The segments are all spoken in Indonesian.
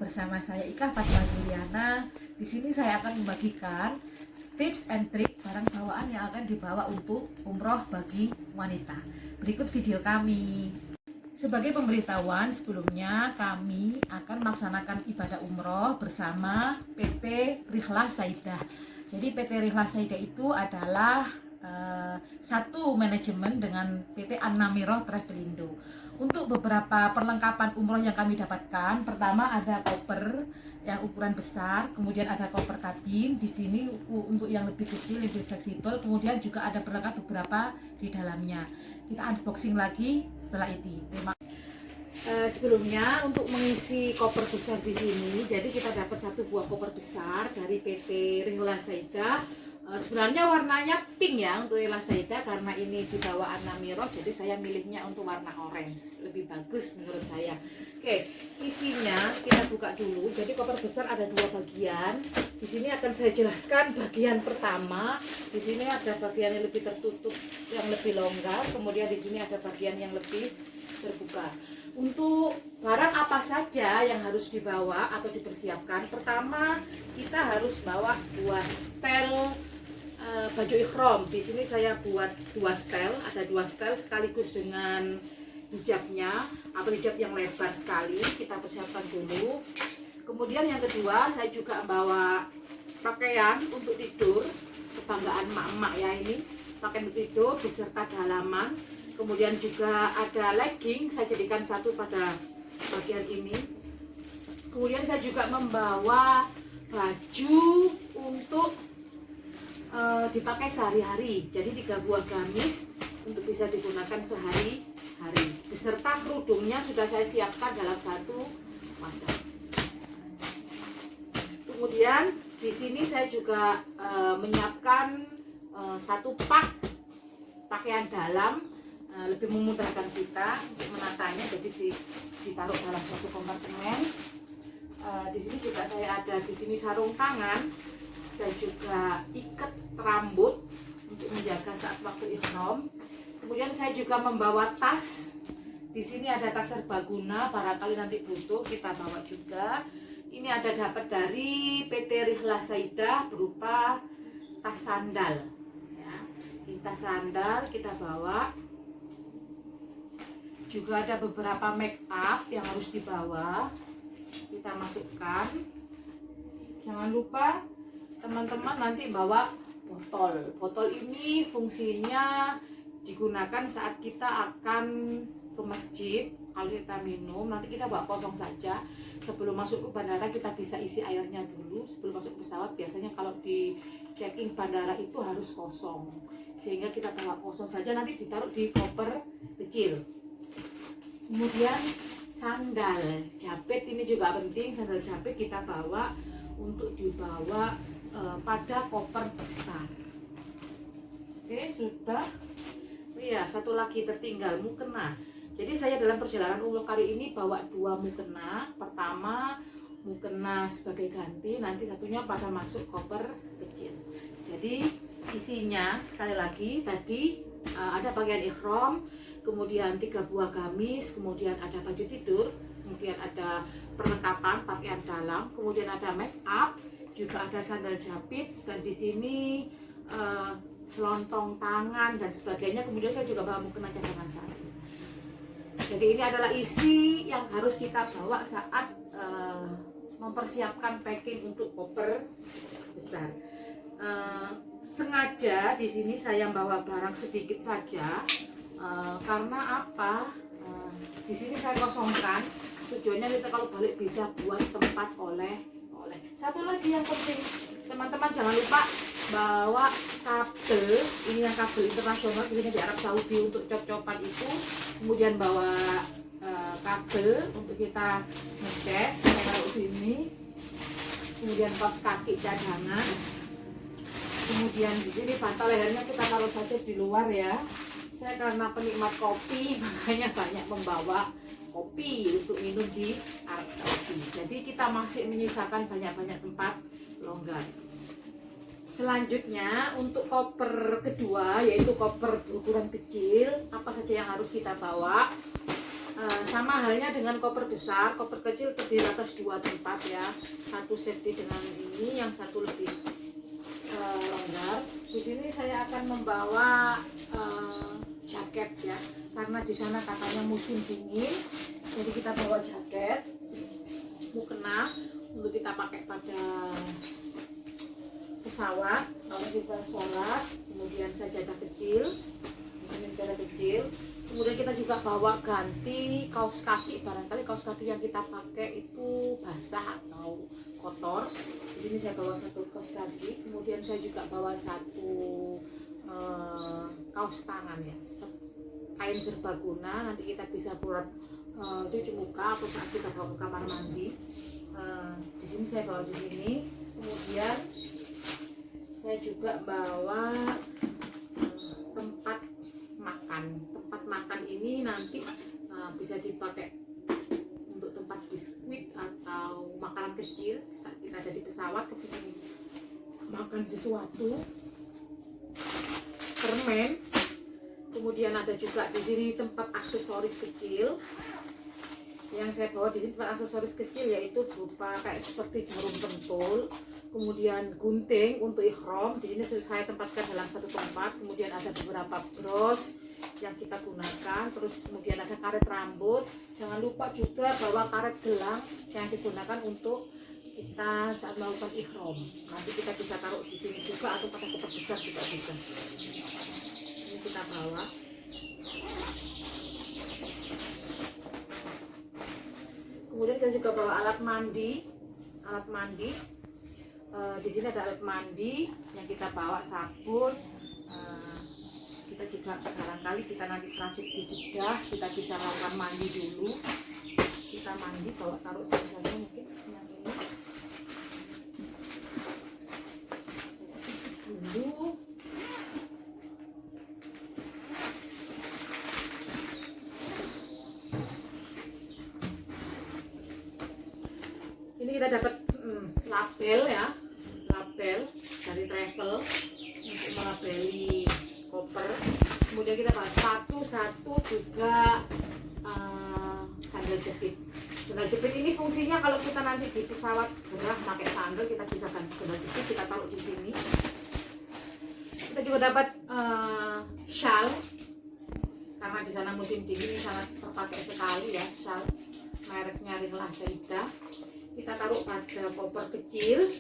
bersama saya Ika Fatma Juliana. Di sini saya akan membagikan tips and trik barang bawaan yang akan dibawa untuk umroh bagi wanita. Berikut video kami. Sebagai pemberitahuan sebelumnya, kami akan melaksanakan ibadah umroh bersama PT Rihlah Saidah. Jadi PT Rihlah Saidah itu adalah satu manajemen dengan PT An-Namiroh Travelindo. Untuk beberapa perlengkapan umroh yang kami dapatkan, pertama ada koper yang ukuran besar, kemudian ada koper kabin di sini untuk yang lebih kecil, lebih fleksibel, kemudian juga ada perlengkapan beberapa di dalamnya. Kita unboxing lagi setelah itu. Sebelumnya untuk mengisi koper besar di sini, jadi kita dapat satu buah koper besar dari PT Rihlah Saidah. Sebenarnya warnanya pink ya untuk Rihlah Saidah, karena ini di bawah An-Namiroh, jadi saya milihnya untuk warna orange, lebih bagus menurut saya. Oke, isinya kita buka dulu. Jadi koper besar ada dua bagian. Di sini akan saya jelaskan bagian pertama. Di sini ada bagian yang lebih tertutup, yang lebih longgar. Kemudian di sini ada bagian yang lebih terbuka. Untuk barang apa saja yang harus dibawa atau dipersiapkan, pertama kita harus bawa dua setel baju ikhram. Di sini saya buat dua setel, ada dua setel sekaligus dengan hijabnya atau hijab yang lebar sekali. Kita persiapkan dulu. Kemudian yang kedua, saya juga bawa pakaian untuk tidur, kebanggaan emak-emak ya ini, pakaian untuk tidur beserta dalaman. Kemudian juga ada legging, saya jadikan satu pada bagian ini. Kemudian saya juga membawa baju untuk dipakai sehari-hari. Jadi 3 buah gamis untuk bisa digunakan sehari-hari. Beserta kerudungnya sudah saya siapkan dalam satu wadah. Kemudian di sini saya juga menyiapkan satu pak pakaian dalam, lebih memudahkan kita untuk menatanya, jadi ditaruh dalam satu kompartemen. Di sini juga saya ada di sini sarung tangan dan juga ikat rambut untuk menjaga saat waktu ihram. Kemudian saya juga membawa tas. Di sini ada tas serbaguna, barangkali nanti butuh kita bawa juga. Ini ada dapat dari PT Rihlah Saidah berupa tas sandal. Ya, ini tas sandal kita bawa. Juga ada beberapa make up yang harus dibawa, kita masukkan. Jangan lupa teman-teman nanti bawa botol. Botol ini fungsinya digunakan saat kita akan ke masjid. Kalau kita minum, nanti kita bawa kosong saja. Sebelum masuk ke bandara kita bisa isi airnya dulu. Sebelum masuk ke pesawat biasanya kalau di check-in bandara itu harus kosong, sehingga kita bawa kosong saja, nanti ditaruh di koper kecil. Kemudian sandal jepit ini juga penting. Sandal jepit kita bawa untuk dibawa pada koper besar. Oke, sudah. Iya, satu lagi tertinggal, mukena. Jadi saya dalam perjalanan umroh kali ini bawa 2 mukena. Pertama mukena sebagai ganti, nanti satunya pada masuk koper kecil. Jadi isinya sekali lagi tadi ada pakaian ihram, kemudian 3 buah gamis, kemudian ada baju tidur, kemudian ada perlengkapan pakaian dalam, kemudian ada make up, juga ada sandal jepit, dan di sini selontong tangan dan sebagainya. Kemudian saya juga bawa mukena cadangan satu. Jadi ini adalah isi yang harus kita bawa saat mempersiapkan packing untuk koper besar. Sengaja di sini saya bawa barang sedikit saja, karena apa? Di sini saya kosongkan. Tujuannya kita kalau balik bisa buat tempat oleh. Satu lagi yang penting, teman-teman jangan lupa bawa kabel. Ini yang kabel internasional, ini di Arab Saudi untuk cop-copan itu. Kemudian bawa kabel untuk kita ngecas, saya taruh sini. Kemudian kaos kaki cadangan. Kemudian di sini bantal lehernya kita taruh saja di luar ya. Saya karena penikmat kopi, makanya banyak membawa kopi untuk minum di Arab Saudi. Jadi kita masih menyisakan banyak-banyak tempat longgar. Selanjutnya untuk koper kedua, yaitu koper berukuran kecil, apa saja yang harus kita bawa? Sama halnya dengan koper besar, koper kecil terdiri atas 2 tempat ya. Satu safety dengan ini, yang satu lebih longgar. Di sini saya akan membawa jaket ya, karena di sana katanya musim dingin. Jadi kita bawa jaket, mukena untuk kita pakai pada pesawat kalau kita sholat. Kemudian sajadah kecil, di sini sajadah kecil. Kemudian kita juga bawa ganti kaos kaki, barangkali kaos kaki yang kita pakai itu basah atau kotor. Di sini saya bawa satu kaos kaki, kemudian saya juga bawa satu kaos tangan ya, kain serbaguna. Nanti kita bisa buat cuci muka atau saat kita bawa ke kamar mandi. Di sini saya bawa di sini. Kemudian saya juga bawa tempat makan. Tempat makan ini nanti bisa dipakai untuk tempat biskuit atau makanan kecil saat kita ada di pesawat kemudian makan sesuatu, permen. Kemudian ada juga di sini tempat aksesoris kecil. Yang saya bawa di sini tempat aksesoris kecil yaitu berupa kayak seperti jarum pentul, kemudian gunting untuk ihram. Di sini saya tempatkan dalam satu tempat. Kemudian ada beberapa bros yang kita gunakan, terus kemudian ada karet rambut. Jangan lupa juga bawa karet gelang yang digunakan untuk kita saat melakukan ihram. Nanti kita bisa taruh di sini juga atau pakai koper besar juga bisa. Ini kita bawa. Kemudian kita juga bawa alat mandi. Di sini ada alat mandi yang kita bawa, sabun. Kita juga barangkali kita nanti transit di Jeddah, kita bisa melakukan mandi dulu. Kita mandi bawa taruh sini saja mungkin yang ini. Dulu. Ini kita dapat label ya, label dari travel untuk melabeli koper. Kemudian kita bahas satu juga sandal jepit. Sandal jepit ini fungsinya kalau kita nanti di pesawat gerah pakai sandal, kita bisa ganti sandal jepit, kita taruh di sini. Kita juga dapat shawl karena di sana musim dingin ini sangat terpakai sekali ya, shawl mereknya Ringlah Saida. Kita taruh pada koper kecil.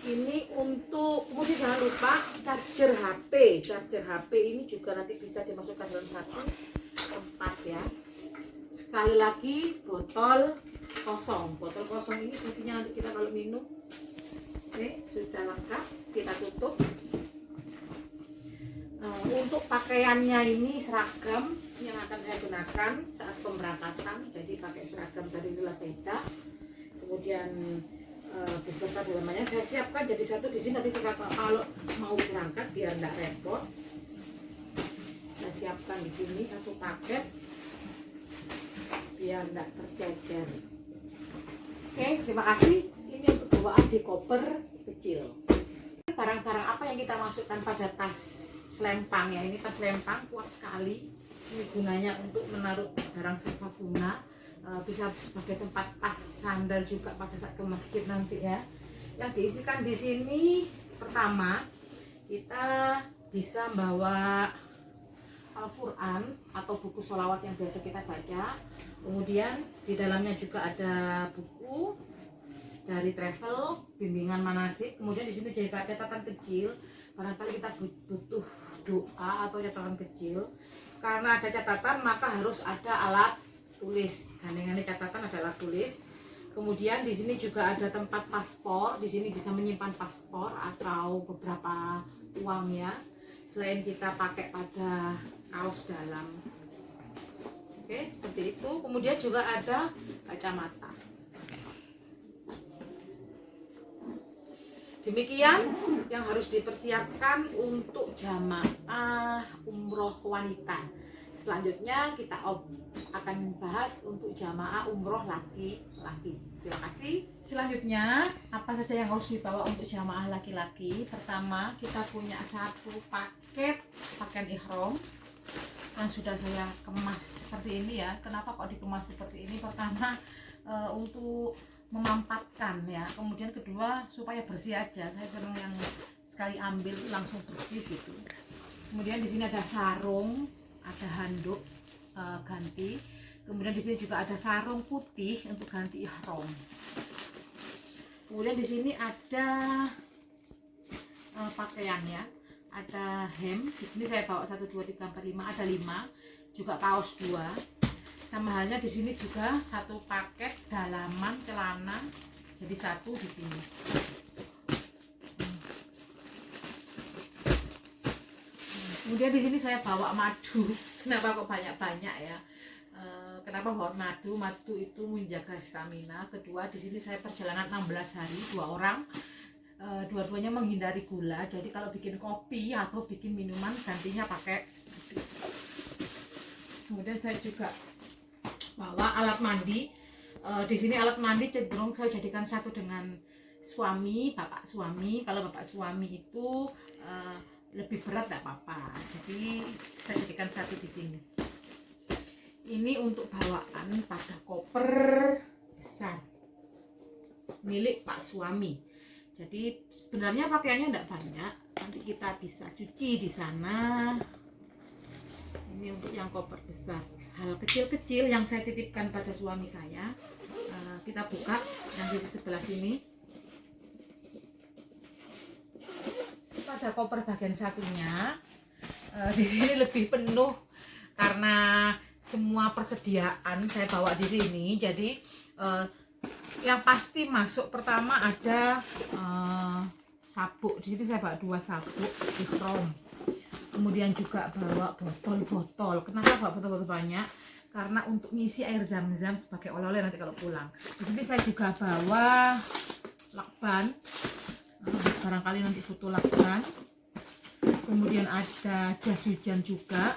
Ini untuk, kemudian jangan lupa charger HP. Charger HP ini juga nanti bisa dimasukkan dalam satu tempat ya. Sekali lagi botol kosong. Botol kosong ini fungsinya nanti kita kalau minum. Oke, sudah lengkap. Kita tutup. Untuk pakaiannya ini seragam yang akan saya gunakan saat pemberangkatan. Jadi pakai seragam dari Ringlah Saida. Kemudian beserta dalamannya saya siapkan jadi satu di sini. Nanti jika kalau mau berangkat biar tidak repot, saya siapkan di sini satu paket biar tidak tercecer. Oke, terima kasih. Ini untuk bawaan di koper kecil. Barang-barang apa yang kita masukkan pada tas selempang ya? Ini tas selempang kuat sekali. Ini gunanya untuk menaruh barang serbaguna. Bisa sebagai tempat tas sandal juga pada saat ke masjid nanti ya. Yang diisikan di sini pertama kita bisa bawa Al-Quran atau buku sholawat yang biasa kita baca. Kemudian di dalamnya juga ada buku dari travel, bimbingan manasik. Kemudian di sini juga catatan kecil. Barangkali kita butuh doa atau catatan kecil. Karena ada catatan maka harus ada alat tulis. Gandengannya catatan adalah tulis. Kemudian di sini juga ada tempat paspor. Di sini bisa menyimpan paspor atau beberapa uangnya. Selain kita pakai pada kaos dalam. Oke, seperti itu. Kemudian juga ada kacamata. Demikian yang harus dipersiapkan untuk jamaah umroh wanita. Selanjutnya kita akan bahas untuk jamaah umroh laki-laki. Terima kasih. Selanjutnya apa saja yang harus dibawa untuk jamaah laki-laki? Pertama kita punya satu paket pakaian ihram. yang sudah saya kemas seperti ini ya. Kenapa kok dikemas seperti ini? Pertama untuk memampatkan ya, kemudian kedua supaya bersih aja. Saya senang yang sekali ambil langsung bersih gitu. Kemudian di sini ada sarung, ada handuk ganti. Kemudian di sini juga ada sarung putih untuk ganti ihram. Kemudian di sini ada pakaian ya, ada hem. Di sini saya bawa 1 2 3 4 5, ada 5, juga kaos 2. Sama halnya di sini juga satu paket dalaman celana, jadi satu di sini. Kemudian di sini saya bawa madu. Kenapa kok banyak-banyak ya? Kenapa bawa madu? Madu itu menjaga stamina. Kedua, di sini saya perjalanan 16 hari, 2 orang. Dua-duanya menghindari gula. Jadi kalau bikin kopi atau bikin minuman gantinya pakai madu. Kemudian saya juga bawa alat mandi. Di sini alat mandi cenderung saya jadikan satu dengan suami, bapak suami. Kalau bapak suami itu lebih berat tidak apa-apa, jadi saya jadikan satu di sini. Ini untuk bawaan pada koper besar milik pak suami. Jadi sebenarnya pakaiannya tidak banyak, nanti kita bisa cuci di sana. Ini untuk yang koper besar. Hal kecil-kecil yang saya titipkan pada suami saya. Kita buka yang di sebelah sini. Pada koper bagian satunya di sini lebih penuh karena semua persediaan saya bawa di sini. Jadi yang pasti masuk pertama ada sabuk. Di sini saya bawa 2 sabuk ihram. Kemudian juga bawa botol-botol. Kenapa bawa botol-botol banyak? Karena untuk ngisi air zam-zam sebagai oleh-oleh nanti kalau pulang. Di sini saya juga bawa lakban. Barangkali nanti foto lakban. Kemudian ada jas hujan juga.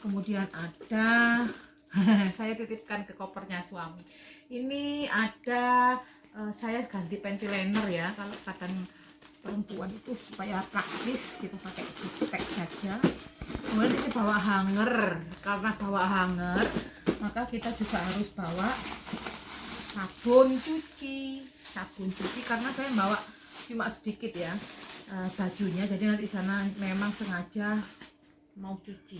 Kemudian ada saya titipkan ke kopernya suami. Ini ada saya ganti panty liner ya. Kalau kadang perempuan itu supaya praktis kita pakai ziptek saja. Kemudian ini bawa hanger. Karena bawa hanger, maka kita juga harus bawa sabun cuci. Karena saya bawa cuma sedikit ya bajunya, jadi nanti sana memang sengaja mau cuci.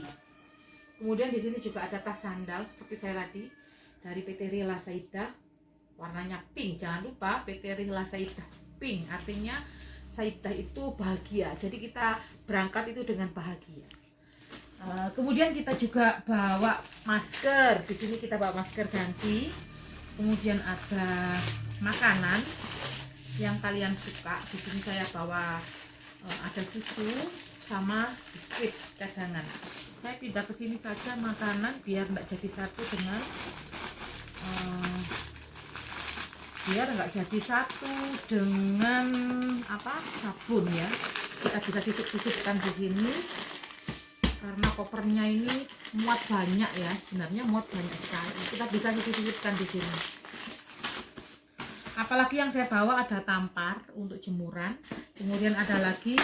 Kemudian di sini juga ada tas sandal seperti saya tadi dari PT Rihla Saidah, warnanya pink. Jangan lupa PT Rihla Saidah pink, artinya Saidah itu bahagia. Jadi kita berangkat itu dengan bahagia. Kemudian kita juga bawa masker. Di sini kita bawa masker ganti. Kemudian ada makanan yang kalian suka. Di sini saya bawa ada susu sama biskuit cadangan. Saya pindah ke sini saja makanan biar enggak jadi satu dengan sabun ya. Kita bisa sisip-sisipkan di sini karena kopernya ini muat banyak ya. Sebenarnya muat banyak sekali. Kita bisa sisip-sisipkan di sini. Apalagi yang saya bawa ada tampar untuk jemuran. Kemudian ada lagi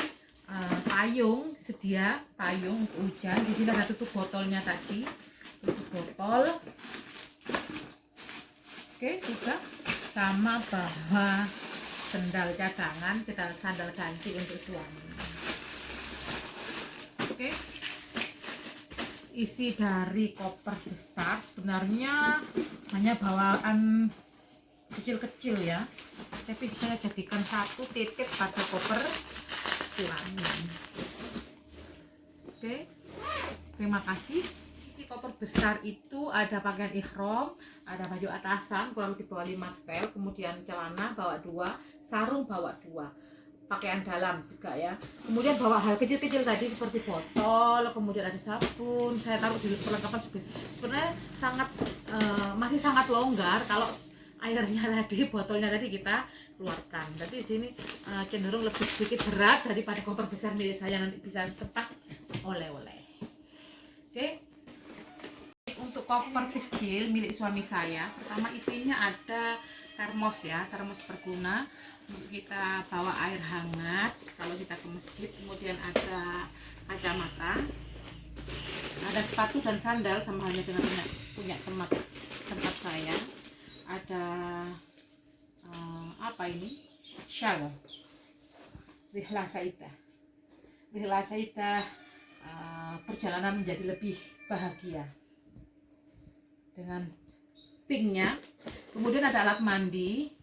payung, sedia payung untuk hujan. Di sini ada tutup botolnya tadi, tutup botol. Oke, sudah. Sama bawa sandal cadangan, sandal ganti untuk suami. Oke. Isi dari koper besar sebenarnya hanya bawaan kecil-kecil ya, tapi saya jadikan satu titip pada koper suami. Oke, terima kasih. Isi koper besar itu ada pakaian ihram, ada baju atasan kurang lebih bawa 5 setel, kemudian celana bawa 2, sarung bawa 2, pakaian dalam juga ya. Kemudian bawa hal kecil-kecil tadi seperti botol, kemudian ada sabun. Saya taruh di perlengkapan sebenarnya masih sangat longgar. Kalau airnya tadi, botolnya tadi kita keluarkan. Jadi di sini cenderung lebih sedikit berat daripada koper besar milik saya, nanti bisa tempat oleh-oleh. Oke. Untuk koper kecil milik suami saya, pertama isinya ada termos ya, termos berguna untuk kita bawa air hangat kalau kita ke masjid. Kemudian ada kacamata, Ada sepatu dan sandal sama halnya dengan punya tempat saya. Ada apa ini? Shawl Rihlah Saidah. Rihlah Saidah, perjalanan menjadi lebih bahagia, dengan pinknya. Kemudian ada alat mandi,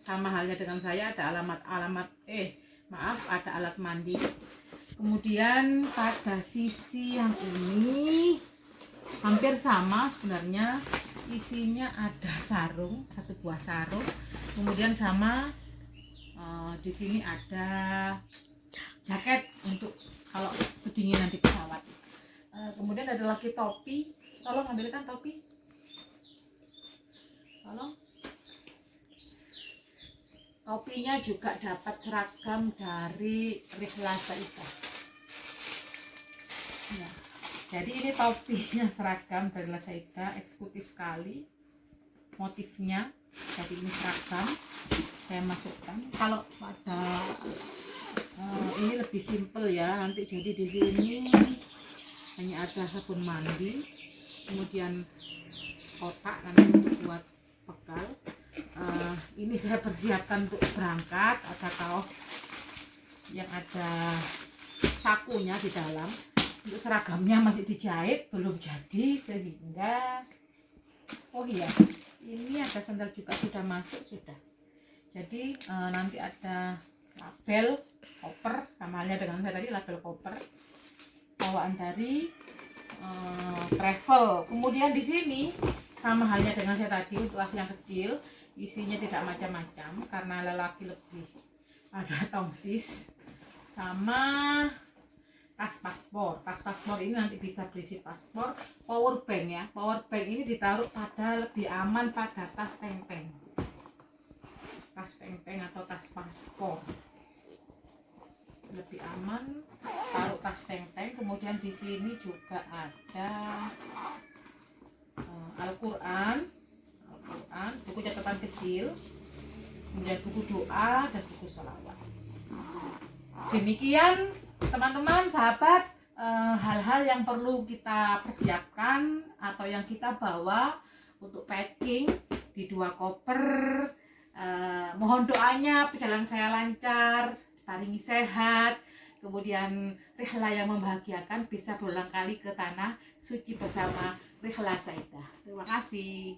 sama halnya dengan saya, ada ada alat mandi. Kemudian pada sisi yang ini hampir sama sebenarnya, isinya ada sarung, satu buah sarung. Kemudian sama di sini ada jaket untuk kalau kedinginan di pesawat. Kemudian ada lagi topi. Tolong ambilkan topi, tolong. Topinya juga dapat seragam dari Rihlah Saidah. Ya, jadi ini topinya seragam dari Rihlah Saidah, eksekutif sekali motifnya. Jadi ini seragam saya masukkan. Kalau pada ini lebih simple ya, nanti jadi di sini hanya ada sabun mandi, kemudian kotak nanti untuk buat bekal. Ini saya persiapkan untuk berangkat, ada kaos yang ada sakunya di dalam. Untuk seragamnya masih dijahit, belum jadi, sehingga oh iya, ini ada sandal juga sudah masuk, sudah. Jadi nanti ada label koper, sama halnya dengan saya tadi, label koper bawaan dari travel. Kemudian di sini sama halnya dengan saya tadi, untuk tas yang kecil, isinya tidak macam-macam karena lelaki lebih ada tongsis, sama tas paspor. Tas paspor ini nanti bisa berisi paspor, power bank ya. Power bank ini ditaruh pada lebih aman pada tas teng-teng, atau tas paspor, lebih aman taruh tas teng-teng. Kemudian di sini juga ada Al-Quran, buku catatan kecil, kemudian buku doa dan buku sholawat. Demikian teman-teman, sahabat, hal-hal yang perlu kita persiapkan atau yang kita bawa untuk packing di 2 koper. Mohon doanya perjalanan saya lancar, paling sehat, kemudian rihlah yang membahagiakan, bisa berulang kali ke tanah suci bersama Rihlah Saidah. Terima kasih.